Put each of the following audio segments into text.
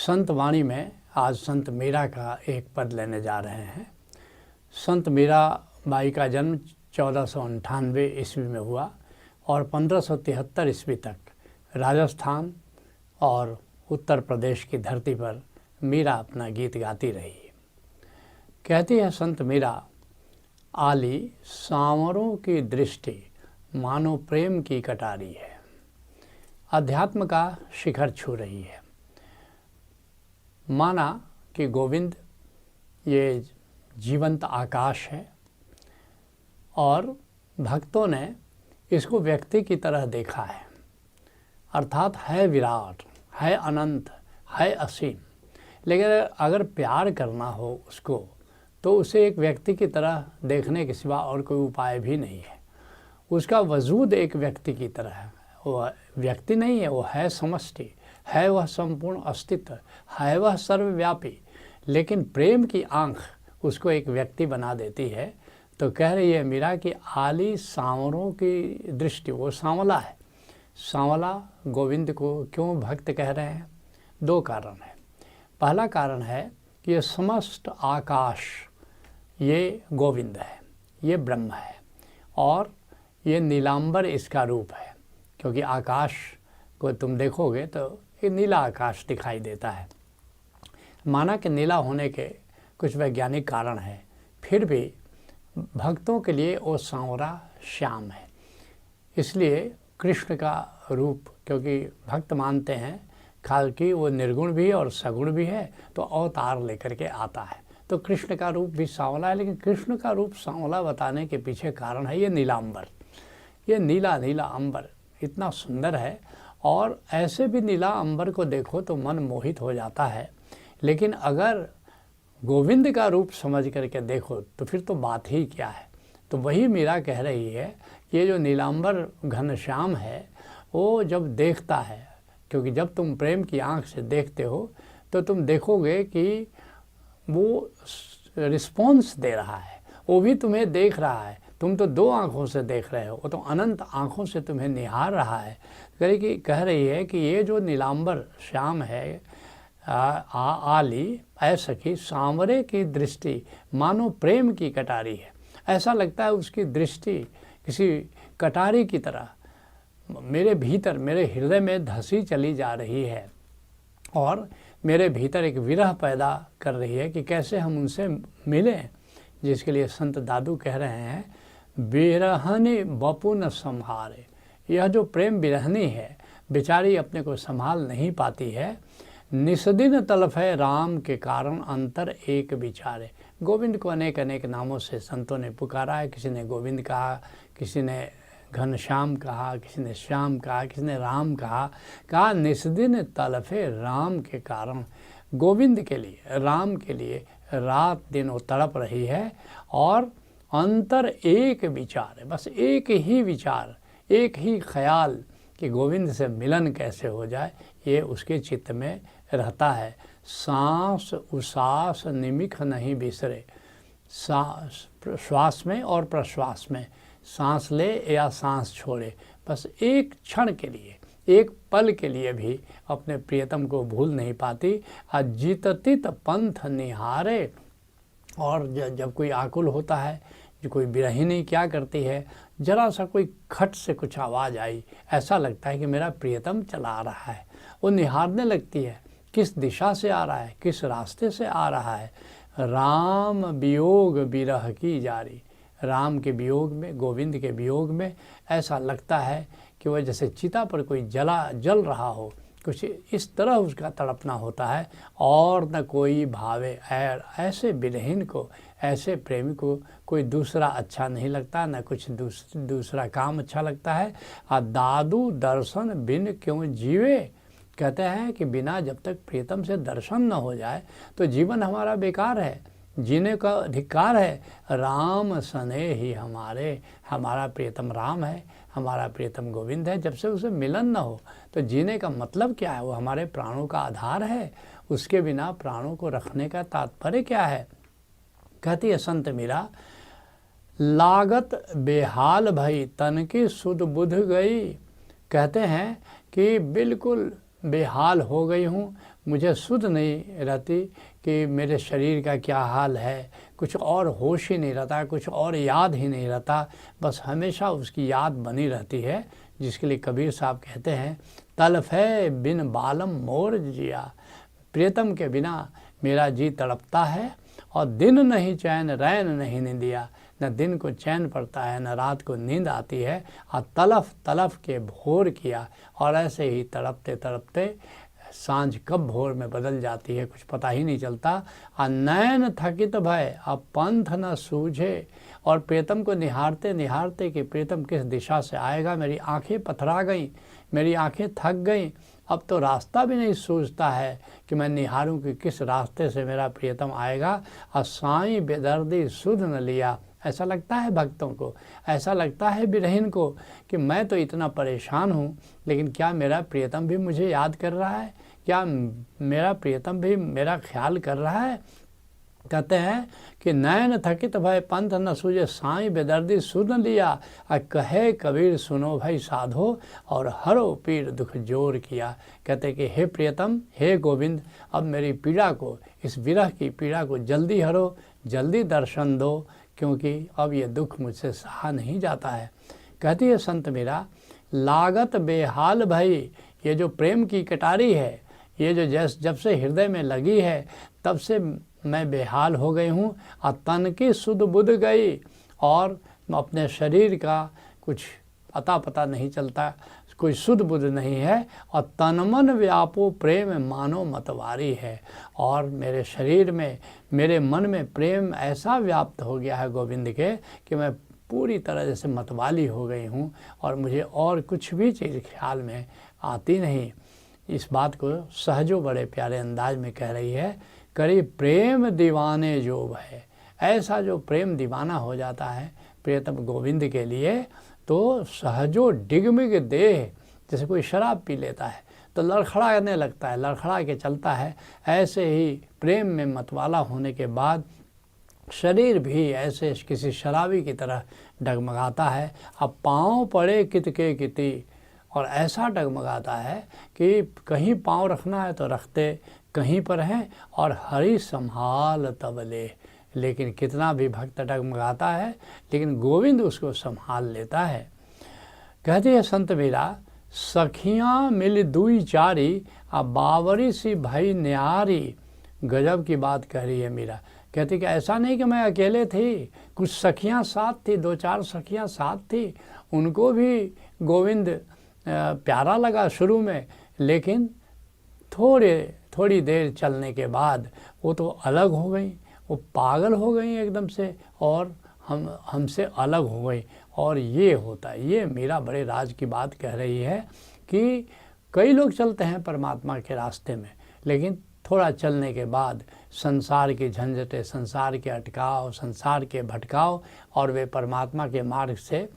संत वाणी में आज संत मीरा का एक पद लेने जा रहे हैं। संत मीरा बाई का जन्म 1498 ईस्वी में हुआ और 1573 ईस्वी तक राजस्थान और उत्तर प्रदेश की धरती पर मीरा अपना गीत गाती रही। कहती है संत मीरा, आली सांवरों की दृष्टि मानो प्रेम की कटारी है। अध्यात्म का शिखर छू रही है। माना कि गोविंद ये जीवंत आकाश है और भक्तों ने इसको व्यक्ति की तरह देखा है, अर्थात है विराट, है अनंत, है असीम। लेकिन अगर प्यार करना हो उसको तो उसे एक व्यक्ति की तरह देखने के सिवा और कोई उपाय भी नहीं है। उसका वजूद एक व्यक्ति की तरह है। वह व्यक्ति नहीं है, वो है समष्टि, है वह संपूर्ण अस्तित्व, है वह सर्वव्यापी। लेकिन प्रेम की आंख उसको एक व्यक्ति बना देती है। तो कह रही है मीरा कि आली सांवरों की दृष्टि, वो सांवला है। सांवला गोविंद को क्यों भक्त कह रहे हैं? दो कारण है। पहला कारण है कि ये समस्त आकाश ये गोविंद है, ये ब्रह्म है और ये नीलांबर इसका रूप है। क्योंकि आकाश को तुम देखोगे तो ये नीला आकाश दिखाई देता है। माना कि नीला होने के कुछ वैज्ञानिक कारण है, फिर भी भक्तों के लिए वो सांवरा श्याम है। इसलिए कृष्ण का रूप, क्योंकि भक्त मानते हैं खाल कि वो निर्गुण भी है और सगुण भी है, तो अवतार लेकर के आता है। तो कृष्ण का रूप भी सांवला है, लेकिन कृष्ण का रूप सांवला बताने के पीछे कारण है ये नीलांबर। ये नीला नीला अंबर इतना सुंदर है और ऐसे भी नीला अंबर को देखो तो मन मोहित हो जाता है। लेकिन अगर गोविंद का रूप समझ करके देखो तो फिर तो बात ही क्या है। तो वही मीरा कह रही है कि ये जो नीलांबर घनश्याम है वो जब देखता है, क्योंकि जब तुम प्रेम की आंख से देखते हो तो तुम देखोगे कि वो रिस्पॉन्स दे रहा है, वो भी तुम्हें देख रहा है। तुम तो दो आँखों से देख रहे हो, वो तो अनंत आँखों से तुम्हें निहार रहा है। कह रही है कि ये जो नीलांबर श्याम है, आली ऐ सखी सांवरे की दृष्टि मानो प्रेम की कटारी है। ऐसा लगता है उसकी दृष्टि किसी कटारी की तरह मेरे भीतर, मेरे हृदय में धंसी चली जा रही है और मेरे भीतर एक विरह पैदा कर रही है कि कैसे हम उनसे मिलें। जिसके लिए संत दादू कह रहे हैं, बिरहनी बपु न संहारे। यह जो प्रेम बिरहनी है, बेचारी अपने को संभाल नहीं पाती है। निस्दिन तलफ है राम के कारण अंतर एक विचारे। गोविंद को अनेक अनेक नामों से संतों ने पुकारा है। किसी ने गोविंद कहा, किसी ने घनश्याम कहा, किसी ने श्याम कहा, किसी ने राम कहा निस्दिन तलफे राम के कारण। गोविंद के लिए, राम के लिए रात दिन वो तड़प रही है और अंतर एक विचार है, बस एक ही विचार, एक ही ख्याल कि गोविंद से मिलन कैसे हो जाए, ये उसके चित्त में रहता है। सांस उसास निमिख नहीं बिसरे। श्वास में और प्रश्वास में, सांस ले या सांस छोड़े, बस एक क्षण के लिए, एक पल के लिए भी अपने प्रियतम को भूल नहीं पाती। अजिततित पंथ निहारे। और जब कोई आकुल होता है, जो कोई बिरहिनी क्या करती है, जरा सा कोई खट से कुछ आवाज़ आई, ऐसा लगता है कि मेरा प्रियतम चला आ रहा है। वो निहारने लगती है किस दिशा से आ रहा है, किस रास्ते से आ रहा है। राम वियोग विरह की जारी। राम के वियोग में, गोविंद के वियोग में ऐसा लगता है कि वह जैसे चिता पर कोई जल रहा हो, कुछ इस तरह उसका तड़पना होता है। और न कोई भावे ऐसे विरहीन को, ऐसे प्रेमी को कोई दूसरा अच्छा नहीं लगता, न कुछ दूसरा काम अच्छा लगता है। दादू दर्शन बिन क्यों जीवे। कहते हैं कि बिना जब तक प्रियतम से दर्शन न हो जाए तो जीवन हमारा बेकार है, जीने का अधिकार है। राम सने ही हमारे, हमारा प्रियतम राम है, हमारा प्रियतम गोविंद है। जब से उसे मिलन न हो तो जीने का मतलब क्या है? वो हमारे प्राणों का आधार है। उसके बिना प्राणों को रखने का तात्पर्य क्या है? कहती है संत मीरा, लागत बेहाल भई तन की सुध बुध गई। कहते हैं कि बिल्कुल बेहाल हो गई हूँ, मुझे सुध नहीं रहती कि मेरे शरीर का क्या हाल है, कुछ और होश ही नहीं रहता, कुछ और याद ही नहीं रहता, बस हमेशा उसकी याद बनी रहती है। जिसके लिए कबीर साहब कहते हैं, तलफ है बिन बालम मोर जिया, प्रियतम के बिना मेरा जी तड़पता है, और दिन नहीं चैन रैन नहीं नींदिया, न दिन को चैन पड़ता है न रात को नींद आती है, और तलफ तलफ के भोर किया, और ऐसे ही तड़पते तड़पते सांझ कब भोर में बदल जाती है कुछ पता ही नहीं चलता। और नैन थकित भय अब पंथ न सूझे, और प्रियतम को निहारते निहारते कि प्रियतम किस दिशा से आएगा, मेरी आंखें पथरा गईं, मेरी आंखें थक गईं, अब तो रास्ता भी नहीं सूझता है कि मैं निहारूं कि किस रास्ते से मेरा प्रियतम आएगा। और साईं बेदर्दी सुध न लिया, ऐसा लगता है भक्तों को, ऐसा लगता है विरहीन को कि मैं तो इतना परेशान हूँ, लेकिन क्या मेरा प्रियतम भी मुझे याद कर रहा है, क्या मेरा प्रियतम भी मेरा ख्याल कर रहा है। कहते हैं कि नैन थकित भय पंथ न सूझे, साईं बेदर्दी सुन लिया, कहे कबीर सुनो भाई साधो, और हरो पीर दुख जोर किया। कहते कि हे प्रियतम, हे गोविंद, अब मेरी पीड़ा को, इस विरह की पीड़ा को जल्दी हरो, जल्दी दर्शन दो, क्योंकि अब ये दुख मुझसे सहा नहीं जाता है। कहती है संत मीरा, लागत बेहाल भई, ये जो प्रेम की कटारी है, ये जो जब से हृदय में लगी है तब से मैं बेहाल हो गई हूँ, और तन की सुध बुध गई, और अपने शरीर का कुछ अता पता नहीं चलता, कोई सुध बुध नहीं है, और तन मन व्यापो प्रेम मानो मतवारी है, और मेरे शरीर में, मेरे मन में प्रेम ऐसा व्याप्त हो गया है गोविंद के कि मैं पूरी तरह जैसे मतवाली हो गई हूँ, और मुझे और कुछ भी चीज़ ख्याल में आती नहीं। इस बात को सहजो बड़े प्यारे अंदाज में कह रही है, करी प्रेम दीवाने जो है, ऐसा जो प्रेम दीवाना हो जाता है प्रियतम गोविंद के लिए, तो सहजो डिगमिग देह, जैसे कोई शराब पी लेता है तो लड़खड़ाने लगता है, लड़खड़ा के चलता है, ऐसे ही प्रेम में मतवाला होने के बाद शरीर भी ऐसे किसी शराबी की तरह डगमगाता है। अब पाँव पड़े कित के किती, और ऐसा डगमगाता है कि कहीं पाँव रखना है तो रखते कहीं पर हैं, और हरि संभाल तबले, लेकिन कितना भी भक्त डगमगाता है लेकिन गोविंद उसको संभाल लेता है। कहती है संत मीरा, सखियाँ मिल दुई चारी, अब बावरी सी भई न्यारी। गजब की बात कह रही है मीरा। कहती कि ऐसा नहीं कि मैं अकेले थी, कुछ सखियाँ साथ थी, 2-4 सखियाँ साथ थी, उनको भी गोविंद प्यारा लगा शुरू में, लेकिन थोड़ी देर चलने के बाद वो तो अलग हो गई, वो पागल हो गई एकदम से, और हमसे अलग हो गई। और ये होता है, ये मीरा बड़े राज की बात कह रही है कि कई लोग चलते हैं परमात्मा के रास्ते में, लेकिन थोड़ा चलने के बाद संसार की झंझटें, संसार के अटकाव, संसार के भटकाव, और वे परमात्मा के मार्ग से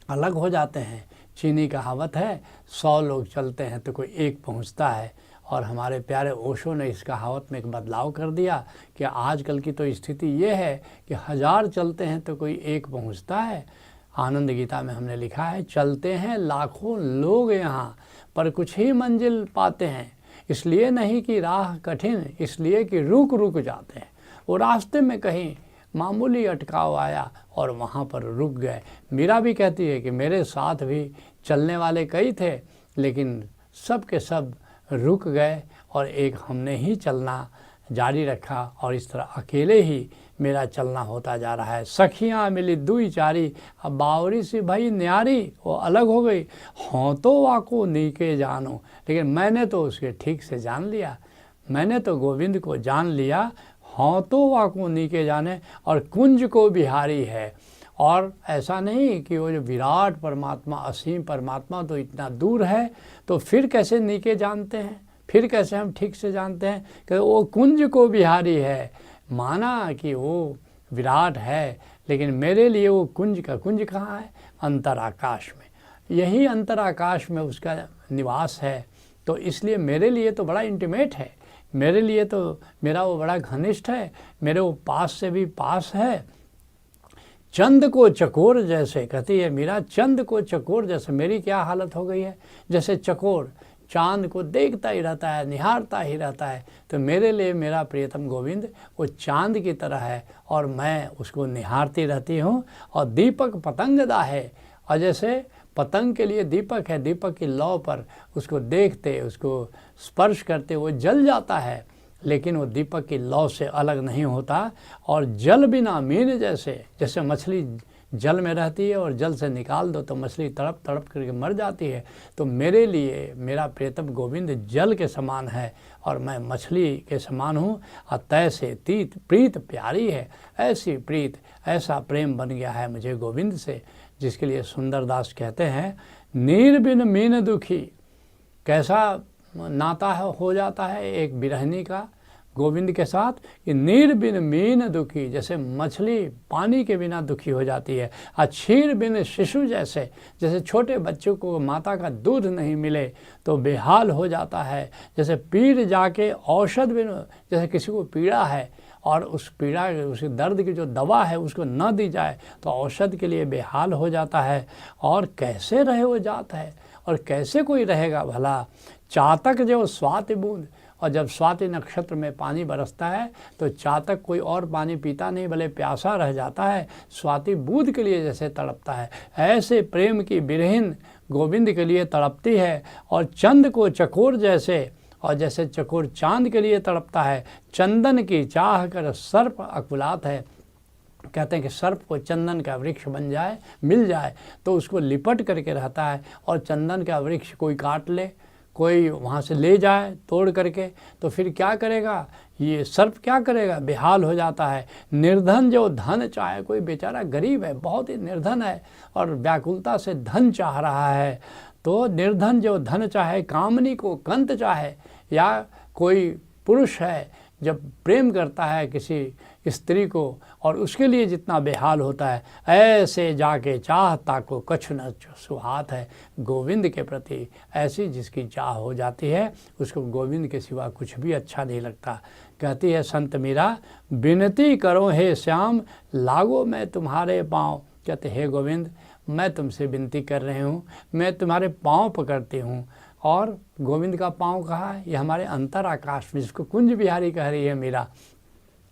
अलग हो जाते हैं। चीनी कहावत है, 100 लोग चलते हैं तो कोई एक पहुंचता है, और हमारे प्यारे ओशो ने इस कहावत में एक बदलाव कर दिया कि आजकल की तो स्थिति ये है कि 1000 चलते हैं तो कोई एक पहुंचता है। आनंद गीता में हमने लिखा है, चलते हैं लाखों लोग यहाँ, पर कुछ ही मंजिल पाते हैं, इसलिए नहीं कि राह कठिन, इसलिए कि रुक रुक जाते हैं। वो रास्ते में कहीं मामूली अटकाव आया और वहाँ पर रुक गए। मीरा भी कहती है कि मेरे साथ भी चलने वाले कई थे, लेकिन सब के सब रुक गए, और एक हमने ही चलना जारी रखा, और इस तरह अकेले ही मेरा चलना होता जा रहा है। सखियाँ मिली दुई चारी, अब बावरी सी भई न्यारी, वो अलग हो गई। हों तो वाको नीके जानो, लेकिन मैंने तो उसके ठीक से जान लिया, मैंने तो गोविंद को जान लिया। हों तो वाको नीके जाने, और कुंज को बिहारी है। और ऐसा नहीं कि वो जो विराट परमात्मा, असीम परमात्मा तो इतना दूर है, तो फिर कैसे नीके जानते हैं, फिर कैसे हम ठीक से जानते हैं कि वो कुंज को बिहारी है। माना कि वो विराट है, लेकिन मेरे लिए वो कुंज का कुंज कहाँ है? अंतर आकाश में। यही अंतर आकाश में उसका निवास है, तो इसलिए मेरे लिए तो बड़ा इंटीमेट है, मेरे लिए तो मेरा वो बड़ा घनिष्ठ है, मेरे वो पास से भी पास है। चंद को चकोर जैसे, कहती है मीरा, चंद को चकोर जैसे। मेरी क्या हालत हो गई है? जैसे चकोर, चांद को देखता ही रहता है, निहारता ही रहता है। तो मेरे लिए मेरा प्रियतम गोविंद वो चांद की तरह है और मैं उसको निहारती रहती हूँ। और दीपक पतंगदा है, और जैसे पतंग के लिए दीपक है, दीपक की लौ पर उसको देखते, उसको स्पर्श करते वो जल जाता है, लेकिन वो दीपक की लौ से अलग नहीं होता। और जल बिना मीन जैसे मछली जल में रहती है और जल से निकाल दो तो मछली तड़प तड़प करके मर जाती है, तो मेरे लिए मेरा प्रियतम गोविंद जल के समान है और मैं मछली के समान हूँ। और तैसे प्रीत प्यारी है, ऐसी प्रीत, ऐसा प्रेम बन गया है मुझे गोविंद से, जिसके लिए सुंदरदास कहते हैं, नीर बिन मीन दुखी। कैसा नाता हो जाता है एक बिरहनी का गोविंद के साथ, कि नीर बिन मीन दुखी, जैसे मछली पानी के बिना दुखी हो जाती है। क्षीर बिन शिशु, जैसे छोटे बच्चों को माता का दूध नहीं मिले तो बेहाल हो जाता है। जैसे पीर जाके औषध बिन, जैसे किसी को पीड़ा है और उस पीड़ा, उस दर्द की जो दवा है उसको न दी जाए तो औषध के लिए बेहाल हो जाता है। और कैसे रहे वो जात है, और कैसे कोई रहेगा भला। चातक जो स्वाति बूंद, और जब स्वाति नक्षत्र में पानी बरसता है तो चातक कोई और पानी पीता नहीं, भले प्यासा रह जाता है, स्वाति बूंद के लिए जैसे तड़पता है, ऐसे प्रेम की बिरहिन गोविंद के लिए तड़पती है। और चंद को चकोर जैसे, और जैसे चकोर चांद के लिए तड़पता है, चंदन की चाह कर सर्प अकुलात है। कहते हैं कि सर्प को चंदन का वृक्ष बन जाए, मिल जाए तो उसको लिपट करके रहता है, और चंदन का वृक्ष कोई काट ले, कोई वहाँ से ले जाए तोड़ करके, तो फिर क्या करेगा ये सर्प, क्या करेगा, बेहाल हो जाता है। निर्धन जो धन चाहे, कोई बेचारा गरीब है, बहुत ही निर्धन है और व्याकुलता से धन चाह रहा है, तो निर्धन जो धन चाहे, कामनी को कंत चाहे, या कोई पुरुष है जब प्रेम करता है किसी स्त्री को और उसके लिए जितना बेहाल होता है, ऐसे जाके चाहता को कछु न सुहात है। गोविंद के प्रति ऐसी जिसकी चाह हो जाती है उसको गोविंद के सिवा कुछ भी अच्छा नहीं लगता। कहती है संत मीरा, विनती करो हे श्याम, लागो मैं तुम्हारे पाँव। कहते हे गोविंद, मैं तुमसे विनती कर रही हूँ, मैं तुम्हारे पाँव पकड़ती हूँ। और गोविंद का पाँव कहाँ है, ये हमारे अंतर आकाश में, जिसको कुंज बिहारी कह रही है मीरा,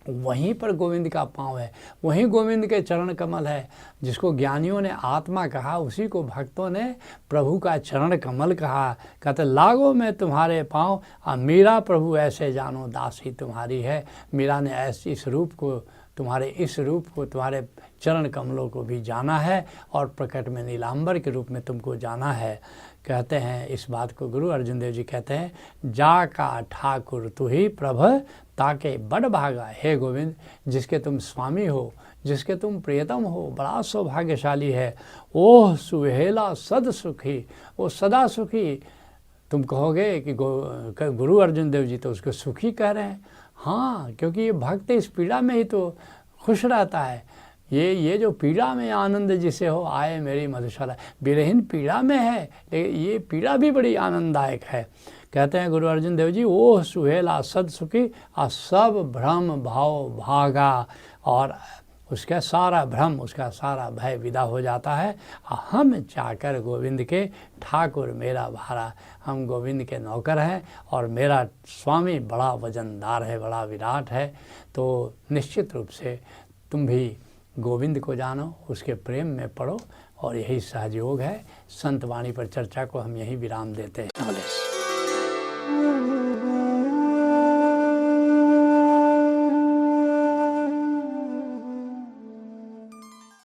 वहीं पर गोविंद का पाँव है, वहीं गोविंद के चरण कमल है। जिसको ज्ञानियों ने आत्मा कहा, उसी को भक्तों ने प्रभु का चरण कमल कहा। कहते लागो मैं तुम्हारे पाँव, मीरा प्रभु ऐसे जानो दासी तुम्हारी है। मीरा ने ऐसे इस रूप को, तुम्हारे इस रूप को, तुम्हारे चरण कमलों को भी जाना है और प्रकट में नीलांबर के रूप में तुमको जाना है। कहते हैं इस बात को गुरु अर्जुन देव जी कहते हैं, जा का ठाकुर तू ही प्रभ, ताके बड़ भागा। हे गोविंद, जिसके तुम स्वामी हो, जिसके तुम प्रियतम हो, बड़ा सौभाग्यशाली है। ओह सुहेला सद सुखी, वो सदा सुखी। तुम कहोगे कि गुरु अर्जुन देव जी तो उसको सुखी कह रहे हैं। हाँ, क्योंकि ये भक्त इस पीड़ा में ही तो खुश रहता है। ये जो पीड़ा में आनंद जिसे हो, आए मेरी मधुशाला। विरहीन पीड़ा में है, लेकिन ये पीड़ा भी बड़ी आनंददायक है। कहते हैं गुरु अर्जुन देव जी, ओह सुहेला सद सुखी, आ सब भ्रम भाव भागा। और उसका सारा भ्रम, उसका सारा भय विदा हो जाता है। हम चाकर गोविंद के ठाकुर मेरा भारा, हम गोविंद के नौकर हैं और मेरा स्वामी बड़ा वजनदार है, बड़ा विराट है। तो निश्चित रूप से तुम भी गोविंद को जानो, उसके प्रेम में पड़ो, और यही सहयोग है। संत वाणी पर चर्चा को हम यहीं विराम देते हैं।